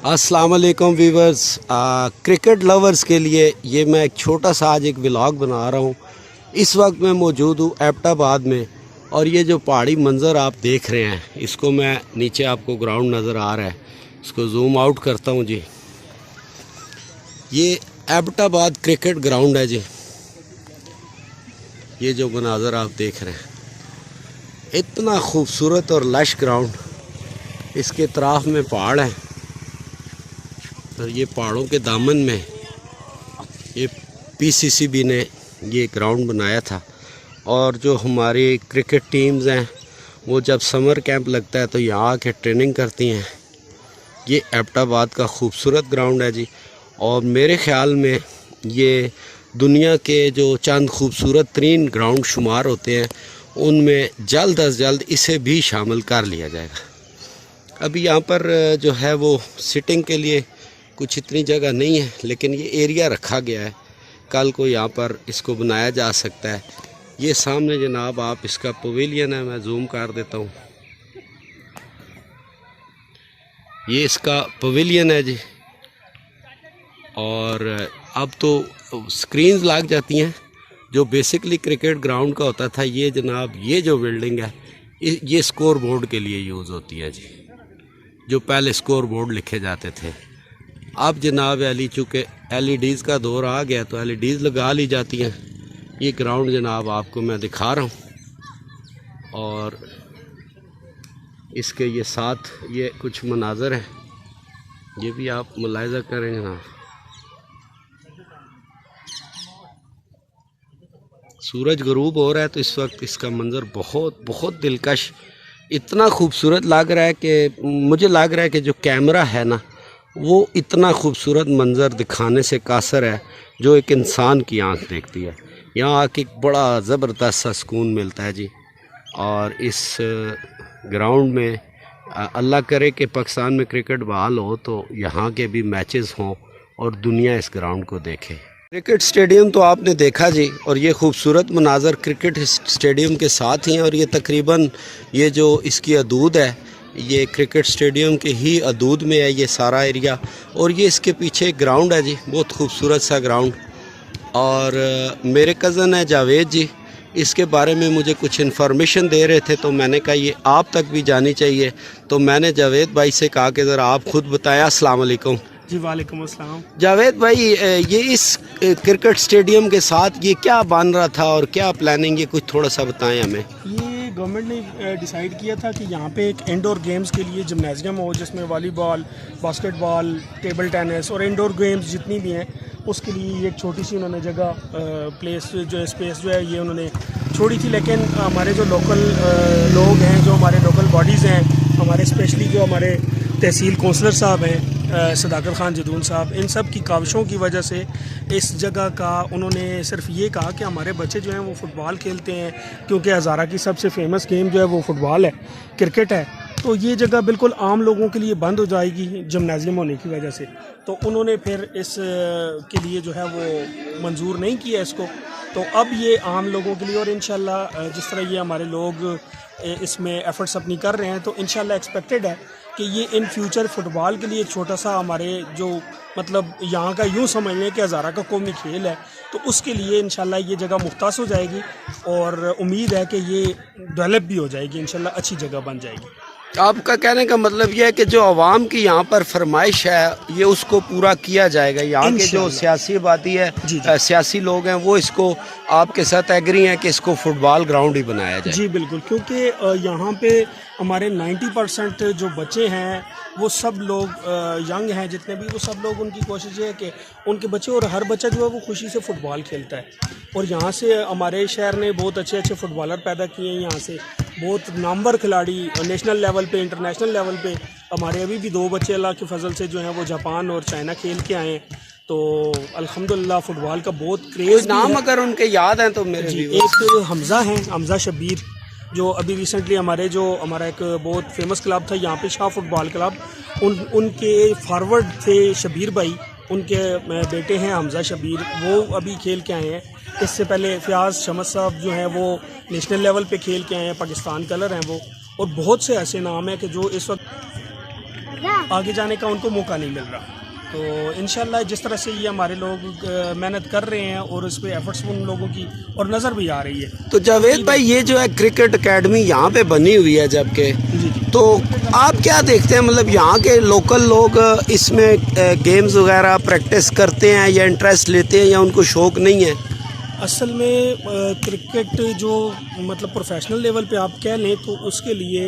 अस्सलाम वालेकुम viewers. Cricket lovers के लिए ये मैं एक छोटा सा आज एक व्लॉग बना रहा हूँ। इस वक्त मैं मौजूद हूँ एबटाबाद में, और ये जो पहाड़ी मंज़र आप देख रहे हैं, इसको मैं नीचे आपको ग्राउंड नज़र आ रहा है, इसको जूम आउट करता हूँ जी। ये एबटाबाद क्रिकेट ग्राउंड है जी। ये जो मनाज़र आप देख रहे हैं, इतना खूबसूरत और लश ग्राउंड, इसके इतराफ़ में पहाड़ हैं और ये पहाड़ों के दामन में ये पीसीसीबी ने ये ग्राउंड बनाया था। और जो हमारी क्रिकेट टीम्स हैं वो जब समर कैंप लगता है तो यहाँ आके ट्रेनिंग करती हैं। ये एबटाबाद का खूबसूरत ग्राउंड है जी, और मेरे ख़्याल में ये दुनिया के जो चंद खूबसूरत तरीन ग्राउंड शुमार होते हैं उनमें जल्द अज जल्द इसे भी शामिल कर लिया जाएगा। अभी यहाँ पर जो है वो सिटिंग के लिए कुछ इतनी जगह नहीं है, लेकिन ये एरिया रखा गया है, कल को यहाँ पर इसको बनाया जा सकता है। ये सामने जनाब आप इसका पवेलियन है, मैं जूम कर देता हूँ। ये इसका पवेलियन है जी, और अब तो स्क्रीन्स लग जाती हैं जो बेसिकली क्रिकेट ग्राउंड का होता था। ये जनाब ये जो बिल्डिंग है ये स्कोर बोर्ड के लिए यूज़ होती है जी, जो पहले स्कोर बोर्ड लिखे जाते थे। अब जनाब चूँकि LEDs का दौर आ गया तो LEDs लगा ली जाती हैं। ये ग्राउंड जनाब आपको मैं दिखा रहा हूँ, और इसके ये साथ ये कुछ मनाज़र हैं, ये भी आप मुलाहिज़ा करें जनाब। सूरज गरूब हो रहा है तो इस वक्त इसका मंज़र बहुत दिलकश, इतना खूबसूरत लग रहा है कि मुझे लग रहा है कि जो कैमरा है ना वो इतना खूबसूरत मंज़र दिखाने से कासर है जो एक इंसान की आंख देखती है। यहाँ आके बड़ा ज़बरदस्त सा सुकून मिलता है जी। और इस ग्राउंड में अल्लाह करे कि पाकिस्तान में क्रिकेट बहाल हो तो यहाँ के भी मैचेस हों और दुनिया इस ग्राउंड को देखे। क्रिकेट स्टेडियम तो आपने देखा जी, और ये खूबसूरत मनाज़र क्रिकेट स्टेडियम के साथ ही हैं, और ये तकरीबन ये जो इसकी हदूद है ये क्रिकेट स्टेडियम के ही हदूद में है ये सारा एरिया। और ये इसके पीछे एक ग्राउंड है जी, बहुत खूबसूरत सा ग्राउंड। और मेरे कज़न है जावेद जी, इसके बारे में मुझे कुछ इन्फॉर्मेशन दे रहे थे तो मैंने कहा ये आप तक भी जानी चाहिए, तो मैंने जावेद भाई से कहा कि ज़रा आप खुद बताएं। अस्सलाम वालेकुम जी। वालेकुम अस्सलाम। जावेद भाई, ये इस क्रिकेट स्टेडियम के साथ ये क्या बन रहा था और क्या प्लानिंग, ये कुछ थोड़ा सा बताएं हमें। ये गवर्नमेंट ने डिसाइड किया था कि यहाँ पे एक इंडोर गेम्स के लिए जिम्नाजियम हो, जिसमें वॉलीबॉल, बास्केटबॉल, टेबल टेनिस और इंडोर गेम्स जितनी भी हैं उसके लिए एक छोटी सी उन्होंने जगह प्लेस जो स्पेस जो है ये उन्होंने छोड़ी थी। लेकिन हमारे जो लोकल लोग हैं, जो हमारे लोकल बॉडीज़ हैं, हमारे स्पेशली जो हमारे तहसील कौंसलर साहब हैं सदाकत ख़ान जदून साहब, इन सब की काविशों की वजह से इस जगह का उन्होंने सिर्फ ये कहा कि हमारे बच्चे जो हैं वो फ़ुटबॉल खेलते हैं, क्योंकि हज़ारा की सबसे फेमस गेम जो है वो फ़ुटबॉल है, क्रिकेट है, तो ये जगह बिल्कुल आम लोगों के लिए बंद हो जाएगी जिम्नाजियम होने की वजह से। तो उन्होंने फिर इस के लिए जो है वो मंजूर नहीं किया इसको। तो अब ये आम लोगों के लिए, और इंशाल्लाह जिस तरह ये हमारे लोग इसमें एफ़र्ट्स अपनी कर रहे हैं तो इंशाल्लाह एक्सपेक्टेड है कि ये इन फ्यूचर फ़ुटबॉल के लिए एक छोटा सा हमारे जो मतलब यहाँ का यूँ समझ लें कि हज़ारा का कौमी खेल है, तो उसके लिए इंशाल्लाह ये जगह मुख्तास हो जाएगी और उम्मीद है कि ये डेवलप भी हो जाएगी, इंशाल्लाह अच्छी जगह बन जाएगी। आपका कहने का मतलब यह है कि जो आवाम की यहाँ पर फरमाइश है ये उसको पूरा किया जाएगा। यहाँ के जो सियासी आबादी है, सियासी लोग हैं, वो इसको आपके साथ एग्री हैं कि इसको फुटबॉल ग्राउंड ही बनाया जाए। जी बिल्कुल, क्योंकि यहाँ पे हमारे 90% जो बच्चे हैं वो सब लोग यंग हैं, जितने भी, वो सब लोग, उनकी कोशिश है कि उनके बच्चे, और हर बच्चा जो है वो खुशी से फ़ुटबॉल खेलता है। और यहाँ से हमारे शहर ने बहुत अच्छे फुटबॉलर पैदा किए हैं, यहाँ से बहुत नामवर खिलाड़ी नेशनल लेवल पे, इंटरनेशनल लेवल पे। हमारे अभी भी 2 बच्चे अल्लाह के फजल से जो हैं वो जापान और चाइना खेल के आए हैं। तो अल्हम्दुलिल्लाह फ़ुटबॉल का बहुत क्रेज़। नाम अगर उनके याद हैं तो मेरे जी, एक हमज़ा हैं, हमज़ा शब्बीर, जो अभी रिसेंटली हमारा एक बहुत फेमस क्लब था यहाँ पे, शाह फुटबॉल क्लब, उनके फॉरवर्ड थे शब्बीर भाई, उनके बेटे हैं हमज़ा शब्बीर, वो अभी खेल के आए हैं। इससे पहले फ़याज़ शमस साहब जो हैं वो नेशनल लेवल पे खेल के आए हैं, पाकिस्तान कलर हैं वो। और बहुत से ऐसे नाम हैं कि जो इस वक्त आगे जाने का उनको मौका नहीं मिल रहा। तो इंशाल्लाह जिस तरह से ये हमारे लोग मेहनत कर रहे हैं और इस पे एफर्ट्स उन लोगों की और नज़र भी आ रही है। तो जावेद भाई, ये जो है क्रिकेट एकेडमी यहाँ पे बनी हुई है जबकि, तो आप क्या देखते हैं, मतलब यहाँ के लोकल लोग इसमें गेम्स वगैरह प्रैक्टिस करते हैं या इंटरेस्ट लेते हैं या उनको शौक़ नहीं है? असल में क्रिकेट जो मतलब प्रोफेशनल लेवल पे आप कह लें तो उसके लिए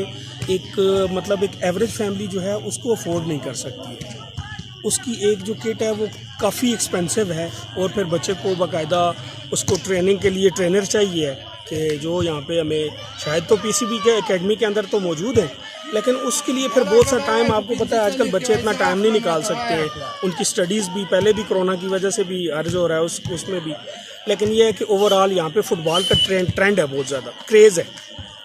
एक मतलब एक एवरेज फैमिली जो है उसको अफोर्ड नहीं कर सकती है। उसकी एक जो किट है वो काफ़ी एक्सपेंसिव है और फिर बच्चे को बाकायदा उसको ट्रेनिंग के लिए ट्रेनर चाहिए है कि जो यहाँ पे हमें शायद तो पीसीबी के एकेडमी के अंदर तो मौजूद है, लेकिन उसके लिए फिर बहुत सा टाइम, आपको पता है आजकल बच्चे इतना टाइम नहीं निकाल सकते हैं। उनकी स्टडीज़ भी पहले भी कोरोना की वजह से भी अर्ज हो रहा है उसमें भी। लेकिन ये है कि ओवरऑल यहाँ पे फुटबॉल का ट्रेंड है, बहुत ज़्यादा क्रेज़ है।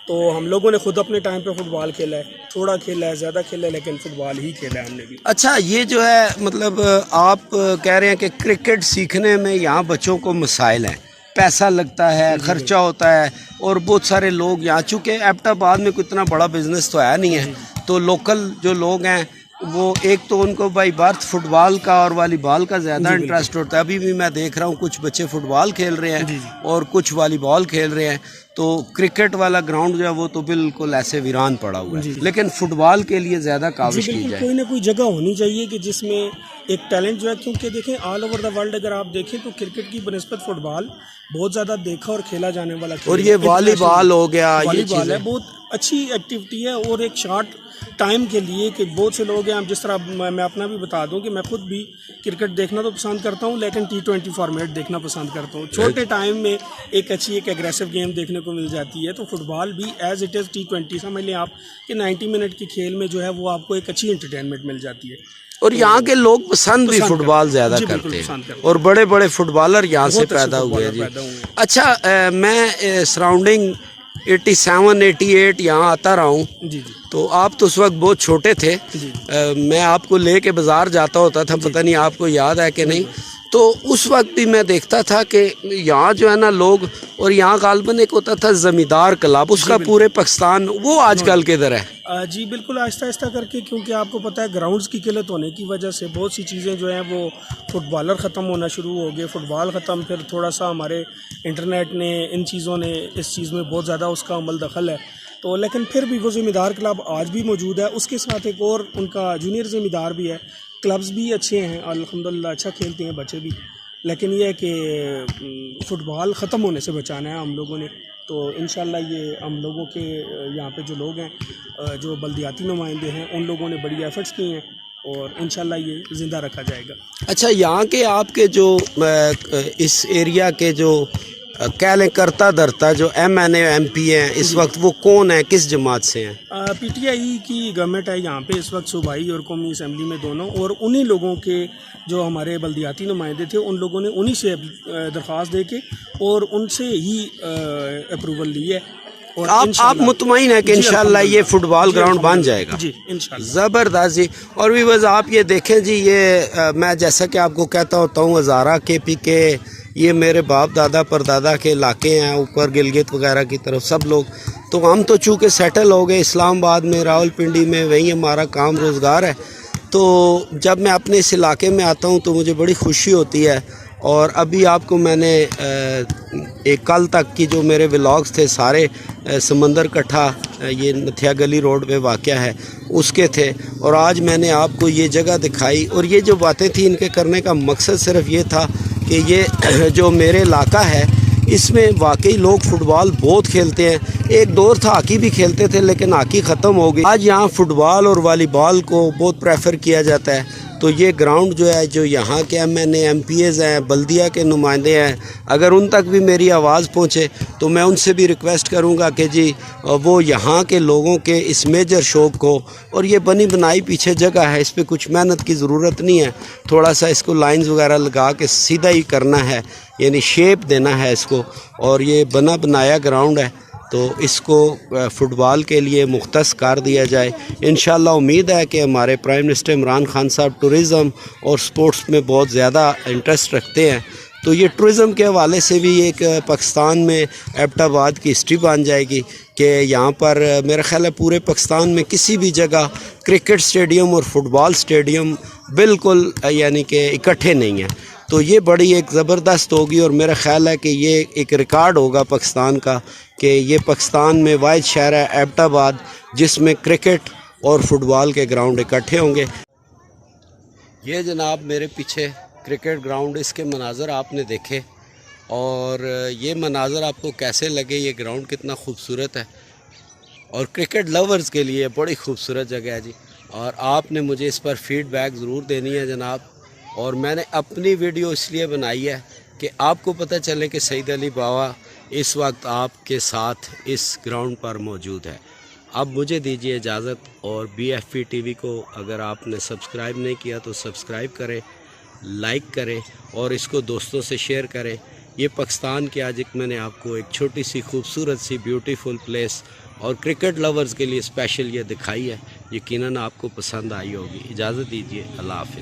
तो हम लोगों ने खुद अपने टाइम पे फुटबॉल खेला है, थोड़ा खेला है, ज़्यादा खेला है, लेकिन फुटबॉल ही खेला है हमने भी। अच्छा, ये जो है मतलब आप कह रहे हैं कि क्रिकेट सीखने में यहाँ बच्चों को मसाइल हैं, पैसा लगता है, खर्चा होता है, और बहुत सारे लोग यहाँ, चूँकि एबटाबाद में कोई इतना बड़ा बिजनेस तो है नहीं है, तो लोकल जो लोग हैं वो एक तो उनको बाई बर्थ फुटबॉल का और वॉलीबॉल का ज़्यादा इंटरेस्ट होता है। अभी भी मैं देख रहा हूँ कुछ बच्चे फुटबॉल खेल रहे हैं और कुछ वॉलीबॉल खेल रहे हैं, तो क्रिकेट वाला ग्राउंड जो है वो तो बिल्कुल ऐसे वीरान पड़ा हुआ है। लेकिन फुटबॉल के लिए ज़्यादा काविश की जाए, कोई ना कोई जगह होनी चाहिए कि जिसमें एक टैलेंट जो है, क्योंकि देखें ऑल ओवर द वर्ल्ड अगर आप देखें तो क्रिकेट की बनस्बत फुटबॉल बहुत ज़्यादा देखा और खेला जाने वाला खेल। और ये वॉलीबॉल हो गया, ये वॉलीबॉल है, बहुत अच्छी एक्टिविटी है और एक शॉर्ट टाइम के लिए कि बहुत से लोग हैं। हम जिस तरह मैं अपना भी बता दूं कि मैं खुद भी क्रिकेट देखना तो पसंद करता हूं, लेकिन T20 फॉर्मेट देखना पसंद करता हूं। छोटे टाइम में एक अच्छी एक एग्रेसिव गेम देखने को मिल जाती है। तो फुटबॉल भी एज इट इज़ T20 समझ लें आप कि 90 मिनट के खेल में जो है वो आपको एक अच्छी एंटरटेनमेंट मिल जाती है। और यहाँ के लोग पसंद भी फुटबॉल ज़्यादा करते हैं और बड़े बड़े फुटबॉलर यहाँ से पैदा हुए हैं जी। अच्छा, मैं सराउंडिंग 87-88 यहाँ आता रहा हूँ जी। तो आप तो उस वक्त बहुत छोटे थे मैं आपको लेके बाज़ार जाता होता था, पता नहीं आपको याद है कि नहीं। तो उस वक्त भी मैं देखता था कि यहाँ जो है ना लोग, और यहाँ गालबन एक होता था ज़मींदार क्लब, उसका पूरे पाकिस्तान, वो आजकल किधर है? जी बिल्कुल, आहिस्ता आहिस्ता करके, क्योंकि आपको पता है ग्राउंड्स की किल्लत होने की वजह से बहुत सी चीज़ें जो हैं वो फुटबॉलर ख़त्म होना शुरू हो गए। फुटबॉल ख़त्म, फिर थोड़ा सा हमारे इंटरनेट ने, इन चीज़ों ने, इस चीज़ में बहुत ज़्यादा उसका अमल दखल है। तो लेकिन फिर भी वो ज़मींदार क्लब आज भी मौजूद है। उसके साथ एक और उनका जूनियर ज़मींदार भी है। क्लब्स भी अच्छे हैं, अल्हम्दुलिल्लाह अच्छा खेलते हैं बच्चे भी। लेकिन ये है कि फ़ुटबॉल ख़त्म होने से बचाना है हम लोगों ने। तो इंशाल्लाह ये हम लोगों के यहाँ पे जो लोग हैं, जो बल्दियाती नुमाइंदे हैं, उन लोगों ने बड़ी एफ़र्ट्स की हैं और इंशाल्लाह ये ज़िंदा रखा जाएगा। अच्छा, यहाँ के आपके जो इस एरिया के जो कह लें करता धरता जो MNA MP हैं इस वक्त, वो कौन है, किस जमात से हैं? PTI की गवर्नमेंट है यहाँ पे इस वक्त, सूबाई और कौमी असम्बली में दोनों, और उन्हीं लोगों के जो हमारे बल्दियाती नुमाइंदे थे, उन लोगों ने उन्हीं से दरख्वास्त दे के और उनसे ही अप्रूवल ली है। और आप मुतमईन है कि इंशाल्लाह ये फुटबॉल ग्राउंड बन जाएगा? जी इंशाल्लाह। ज़बरदस्त जी। और भी बस आप ये देखें जी, ये मैं जैसा कि आपको कहता होता हूँ, हज़ारा KPK, ये मेरे बाप दादा परदादा के इलाके हैं, ऊपर गिलगित वगैरह की तरफ सब लोग। तो हम तो चूँकि सेटल हो गए इस्लामाबाद में, रावलपिंडी में, वहीं हमारा काम रोज़गार है। तो जब मैं अपने इस इलाके में आता हूँ तो मुझे बड़ी खुशी होती है। और अभी आपको मैंने एक कल तक की जो मेरे व्लॉग्स थे सारे समंदर कट्ठा, ये नथिया गली रोड पे वाक़या है, उसके थे। और आज मैंने आपको ये जगह दिखाई, और ये जो बातें थी इनके करने का मकसद सिर्फ ये था कि ये जो मेरे इलाका है इसमें वाकई लोग फुटबॉल बहुत खेलते हैं। एक दौर था हॉकी भी खेलते थे, लेकिन हॉकी ख़त्म हो गई। आज यहाँ फुटबॉल और वॉलीबॉल को बहुत प्रेफर किया जाता है। तो ये ग्राउंड जो है, जो यहाँ के MNA MPs हैं, बल्दिया के नुमाइंदे हैं, अगर उन तक भी मेरी आवाज़ पहुँचे तो मैं उनसे भी रिक्वेस्ट करूँगा कि जी वो यहाँ के लोगों के इस मेजर शौक़ को, और ये बनी बनाई पीछे जगह है, इस पर कुछ मेहनत की ज़रूरत नहीं है, थोड़ा सा इसको लाइंस वगैरह लगा के सीधा ही करना है, यानी शेप देना है इसको। और ये बना बनाया ग्राउंड है, तो इसको फ़ुटबॉल के लिए मुख्तस कर दिया जाए। इंशाल्लाह उम्मीद है कि हमारे प्राइम मिनिस्टर इमरान खान साहब टूरिज़म और स्पोर्ट्स में बहुत ज़्यादा इंटरेस्ट रखते हैं, तो ये टूरिज़म के हवाले से भी एक पाकिस्तान में एबटाबाद की हिस्ट्री बन जाएगी कि यहाँ पर मेरा ख़्याल है पूरे पाकिस्तान में किसी भी जगह क्रिकेट स्टेडियम और फुटबॉल स्टेडियम बिल्कुल यानी कि इकट्ठे नहीं हैं। तो ये बड़ी एक ज़बरदस्त होगी और मेरा ख़्याल है कि ये एक रिकॉर्ड होगा पाकिस्तान का कि ये पाकिस्तान में वाहिद शहर है एबटाबाद जिसमें क्रिकेट और फुटबॉल के ग्राउंड इकट्ठे होंगे। ये जनाब मेरे पीछे क्रिकेट ग्राउंड, इसके मनाज़र आपने देखे और ये मनाज़र आपको कैसे लगे, ये ग्राउंड कितना खूबसूरत है और क्रिकेट लवर्स के लिए बड़ी खूबसूरत जगह है जी। और आपने मुझे इस पर फीडबैक ज़रूर देनी है जनाब। और मैंने अपनी वीडियो इसलिए बनाई है कि आपको पता चले कि सईद अली बावा इस वक्त आपके साथ इस ग्राउंड पर मौजूद है। अब मुझे दीजिए इजाज़त और BFP TV को अगर आपने सब्सक्राइब नहीं किया तो सब्सक्राइब करें, लाइक करें और इसको दोस्तों से शेयर करें। ये पाकिस्तान के आज एक मैंने आपको एक छोटी सी खूबसूरत सी ब्यूटीफुल प्लेस और क्रिकेट लवर्स के लिए स्पेशल ये दिखाई है। यकीनन आपको पसंद आई होगी। इजाज़त दीजिए, अल्लाह हाफ़िज़।